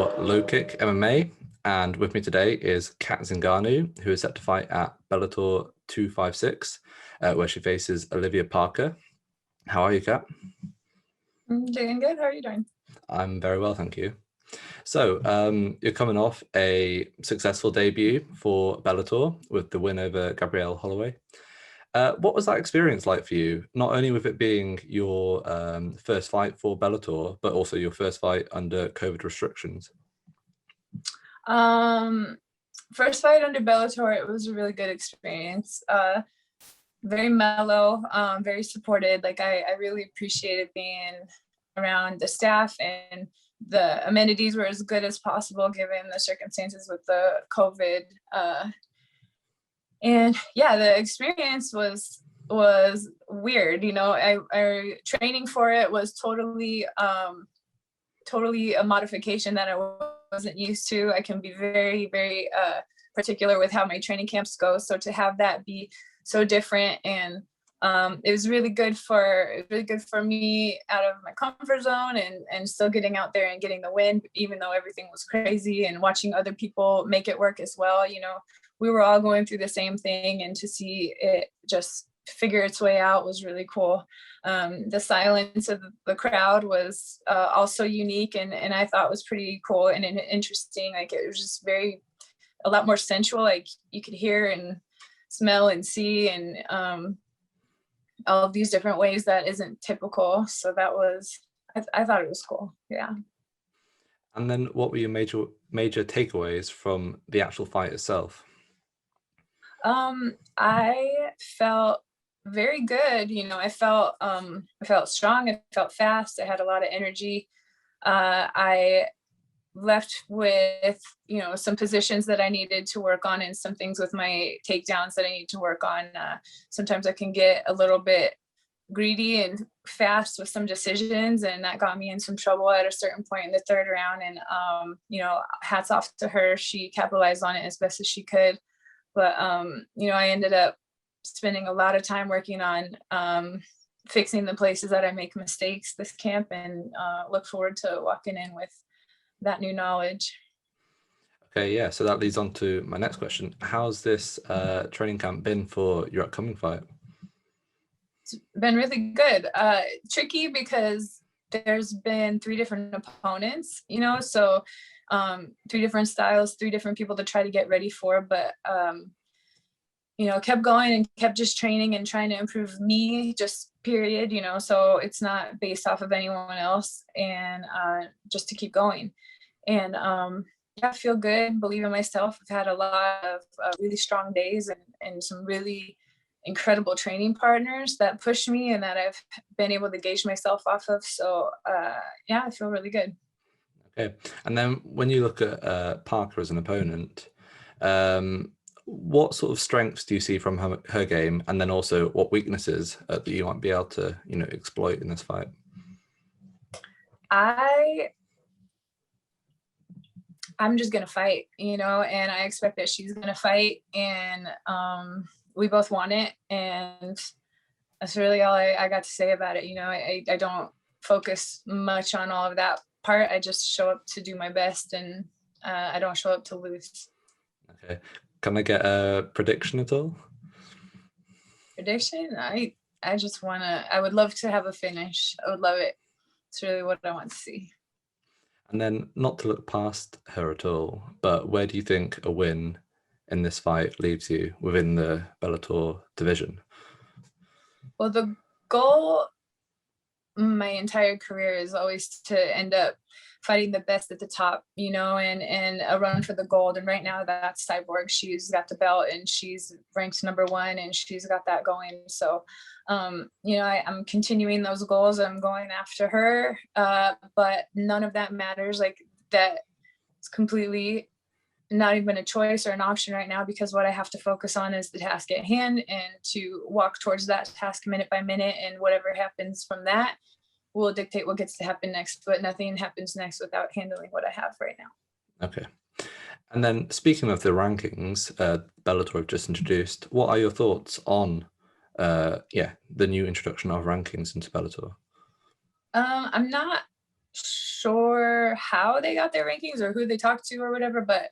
for LowKick MMA, and with me today is Kat Zingano, who is set to fight at Bellator 256, where she faces Olivia Parker. How are you, Kat? I'm doing good. How are you doing? I'm very well, thank you. So you're coming off a successful debut for Bellator with the win over Gabrielle Holloway. What was that experience like for you? Not only with it being your first fight for Bellator, but also your first fight under COVID restrictions. First fight under Bellator, it was a really good experience. Very mellow, very supported. Like I really appreciated being around the staff, and the amenities were as good as possible given the circumstances with the COVID. And yeah, the experience was weird. You know, I training for it was totally a modification that I wasn't used to. I can be very, very particular with how my training camps go. So to have that be so different, and it was really good for me out of my comfort zone, and still getting out there and getting the win, even though everything was crazy, and watching other people make it work as well. You know, we were all going through the same thing, and to see it just figure its way out was really cool. The silence of the crowd was also unique, and I thought was pretty cool and interesting. Like it was just a lot more sensual. Like you could hear and smell and see, and all of these different ways that isn't typical. So that was, I thought it was cool. Yeah. And then what were your major takeaways from the actual fight itself? I felt very good. You know, I felt strong. I felt fast. I had a lot of energy. I left with, you know, some positions that I needed to work on, and some things with my takedowns that I need to work on. Sometimes I can get a little bit greedy and fast with some decisions, and that got me in some trouble at a certain point in the third round. And you know, hats off to her. She capitalized on it as best as she could. But you know, I ended up spending a lot of time working on fixing the places that I make mistakes this camp, and look forward to walking in with that new knowledge. Okay, yeah, so that leads on to my next question. How's this training camp been for your upcoming fight? It's been really good. Tricky because there's been 3 different opponents, you know, so 3 different styles, 3 different people to try to get ready for, but you know, kept going and kept just training and trying to improve me, just period, you know, so it's not based off of anyone else, and just to keep going. And yeah, I feel good, believe in myself. I've had a lot of really strong days, and some really incredible training partners that push me and that I've been able to gauge myself off of. So yeah, I feel really good. Okay, and then when you look at Parker as an opponent, what sort of strengths do you see from her game, and then also what weaknesses that you might be able to, you know, exploit in this fight? I'm just gonna fight, you know, and I expect that she's gonna fight, and we both want it, and that's really all I got to say about it. You know, I don't focus much on all of that part. I just show up to do my best, and I don't show up to lose. Okay, can I get a prediction at all? Prediction? I would love to have a finish. I would love it. It's really what I want to see. And then, not to look past her at all, but where do you think a win in this fight leaves you within the Bellator division? Well, the goal my entire career is always to end up fighting the best at the top, you know, and a run for the gold. And right now that's Cyborg. She's got the belt, and she's ranked '1, and she's got that going. So, you know, I'm continuing those goals. I'm going after her, but none of that matters. Like that, it's completely not even a choice or an option right now, because what I have to focus on is the task at hand, and to walk towards that task minute by minute, and whatever happens from that will dictate what gets to happen next. But nothing happens next without handling what I have right now. Okay. And then, speaking of the rankings, Bellator have just introduced, what are your thoughts on the new introduction of rankings into Bellator? I'm not sure how they got their rankings or who they talked to or whatever, but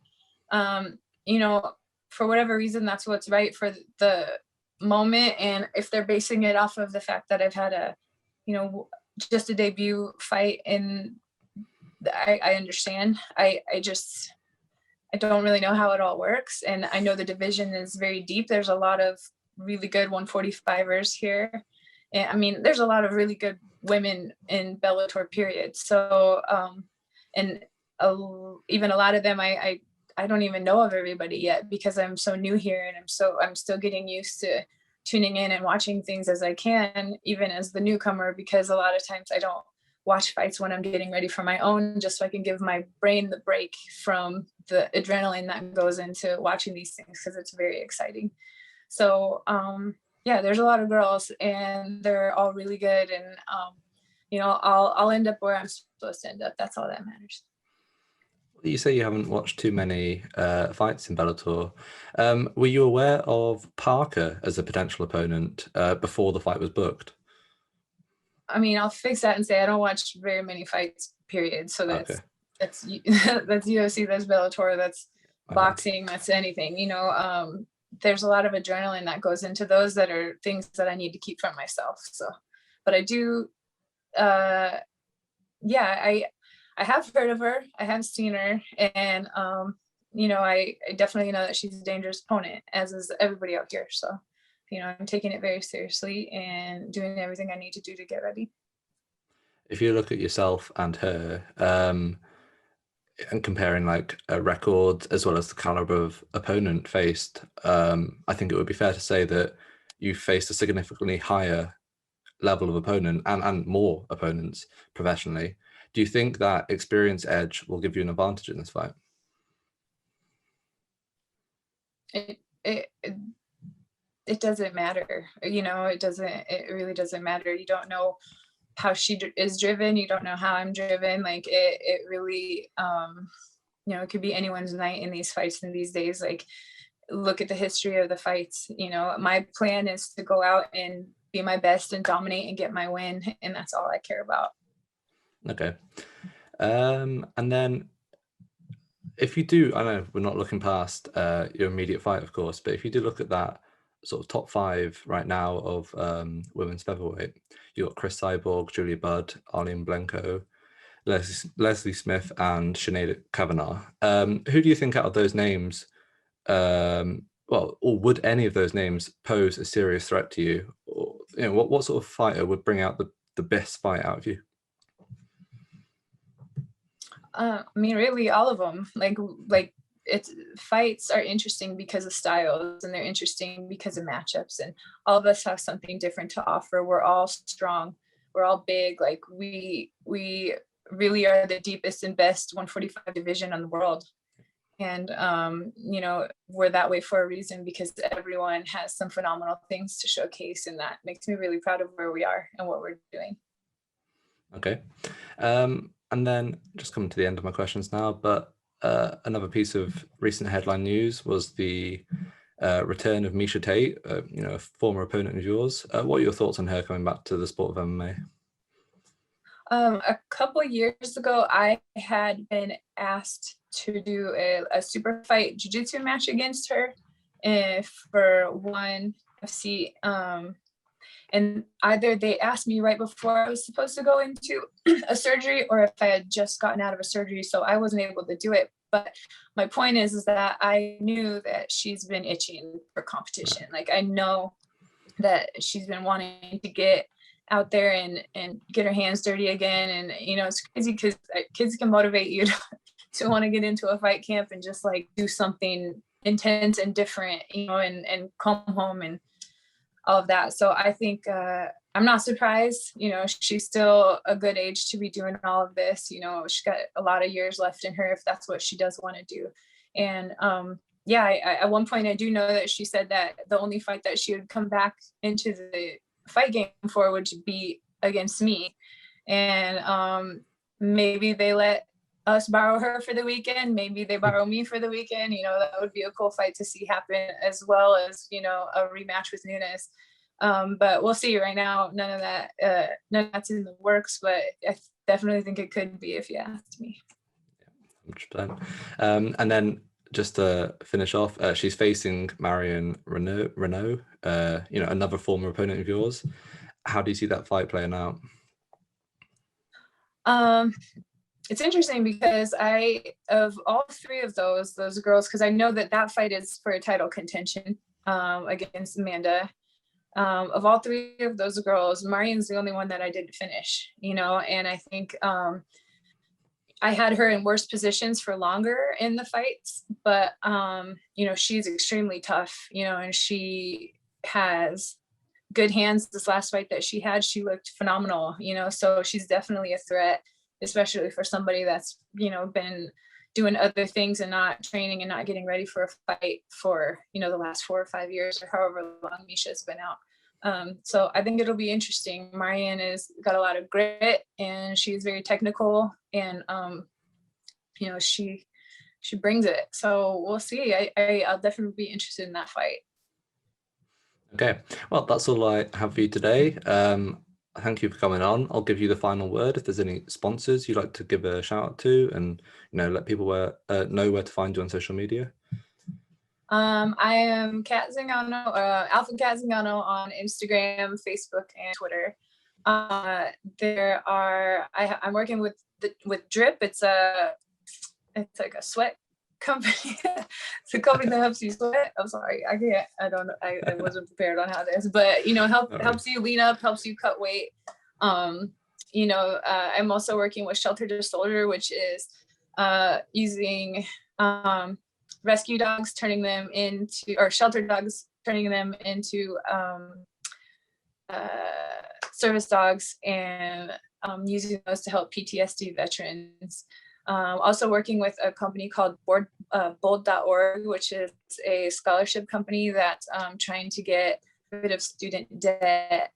you know, for whatever reason, that's what's right for the moment. And if they're basing it off of the fact that I've had a, you know, just a debut fight, and I understand. I don't really know how it all works. And I know the division is very deep. There's a lot of really good 145ers here. And I mean, there's a lot of really good women in Bellator period. So, and even a lot of them, I don't even know of everybody yet because I'm so new here, and I'm still getting used to tuning in and watching things as I can, even as the newcomer, because a lot of times I don't watch fights when I'm getting ready for my own, just so I can give my brain the break from the adrenaline that goes into watching these things, because it's very exciting. So yeah, there's a lot of girls and they're all really good, and you know, I'll end up where I'm supposed to end up. That's all that matters. You say you haven't watched too many fights in Bellator. Were you aware of Parker as a potential opponent before the fight was booked? I mean, I'll fix that and say I don't watch very many fights, period. So that's Okay. that's UFC, that's Bellator, that's boxing, that's anything. You know, there's a lot of adrenaline that goes into those, that are things that I need to keep from myself. So, but I do, yeah, I have heard of her, I have seen her, and you know, I definitely know that she's a dangerous opponent, as is everybody out here. So, you know, I'm taking it very seriously and doing everything I need to do to get ready. If you look at yourself and her, and comparing like a record as well as the caliber of opponent faced, I think it would be fair to say that you faced a significantly higher level of opponent and more opponents professionally. Do you think that experience edge will give you an advantage in this fight? It doesn't matter, you know, it really doesn't matter. You don't know how she is driven, you don't know how I'm driven. Like it really, you know, it could be anyone's night in these fights in these days. Like, look at the history of the fights. You know, my plan is to go out and be my best and dominate and get my win, and that's all I care about. Okay. And then if you do, I know we're not looking past your immediate fight, of course, but if you do look at that sort of top 5 right now of women's featherweight, you've got Chris Cyborg, Julia Budd, Arlene Blenko, Leslie Smith, and Sinead Kavanagh. Who do you think out of those names, well, or would any of those names pose a serious threat to you? Or, you know, what sort of fighter would bring out the best fight out of you? I mean, really, all of them. Like it's, fights are interesting because of styles, and they're interesting because of matchups, and all of us have something different to offer. We're all strong, we're all big. Like we really are the deepest and best 145 division in the world. And you know, we're that way for a reason, because everyone has some phenomenal things to showcase, and that makes me really proud of where we are and what we're doing. Okay. And then just coming to the end of my questions now, but another piece of recent headline news was the return of Miesha Tate, you know, a former opponent of yours. What are your thoughts on her coming back to the sport of MMA? A couple of years ago, I had been asked to do a super fight jiu-jitsu match against her for ONE FC. And either they asked me right before I was supposed to go into a surgery, or if I had just gotten out of a surgery, so I wasn't able to do it. But my point is that I knew that she's been itching for competition. Like, I know that she's been wanting to get out there and get her hands dirty again. And, you know, it's crazy because kids can motivate you to want to get into a fight camp and just like do something intense and different, you know, and come home and all of that. So I think I'm not surprised. You know, she's still a good age to be doing all of this. You know, she's got a lot of years left in her if that's what she does want to do. And yeah, at one point I do know that she said that the only fight that she would come back into the fight game for would be against me. And maybe they let us borrow her for the weekend. Maybe they borrow me for the weekend. You know, that would be a cool fight to see happen, as well as, you know, a rematch with Nunes. But we'll see. Right now, none of that's in the works, but I definitely think it could be if you asked me. 100%. And then just to finish off, she's facing Marion Reneau, another former opponent of yours. How do you see that fight playing out? It's interesting because of all three of those girls, because I know that fight is for a title contention against Amanda. Of all three of those girls, Marion's the only one that I didn't finish, and I think I had her in worse positions for longer in the fights, but she's extremely tough, and she has good hands. This last fight that she had, she looked phenomenal, so she's definitely a threat, especially for somebody that's, been doing other things and not training and not getting ready for a fight for, the last 4 or 5 years or however long Miesha's been out. So I think it'll be interesting. Marion has got a lot of grit and she's very technical and, she brings it. So we'll see. I'll definitely be interested in that fight. Okay, well, that's all I have for you today. Thank you for coming on. I'll give you the final word. If there's any sponsors you'd like to give a shout out to, and let people know where to find you on social media. I am Kat Zingano, Alpha Kat Zingano on Instagram, Facebook, and Twitter. I'm working with Drip. It's like a sweat company. It's a company that helps you sweat. I'm sorry, I don't know. I wasn't prepared on how it is, but helps you lean up, helps you cut weight. I'm also working with Shelter to Soldier, which is using rescue dogs, shelter dogs, turning them into service dogs, and using those to help PTSD veterans. Also working with a company called bold.org, which is a scholarship company that's trying to get rid of student debt.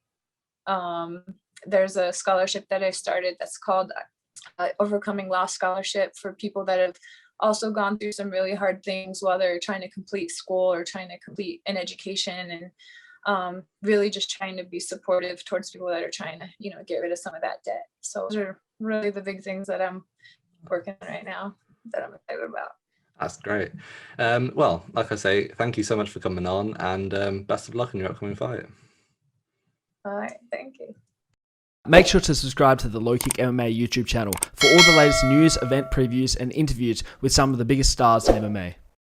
There's a scholarship that I started that's called Overcoming Loss Scholarship for people that have also gone through some really hard things while they're trying to complete school or trying to complete an education, and really just trying to be supportive towards people that are trying to, get rid of some of that debt. So those are really the big things that I'm working on right now that I'm excited about. That's great. Well, like I say, thank you so much for coming on, and best of luck in your upcoming fight. All right, thank you. Make sure to subscribe to the LowKick MMA YouTube channel for all the latest news, event previews, and interviews with some of the biggest stars in MMA.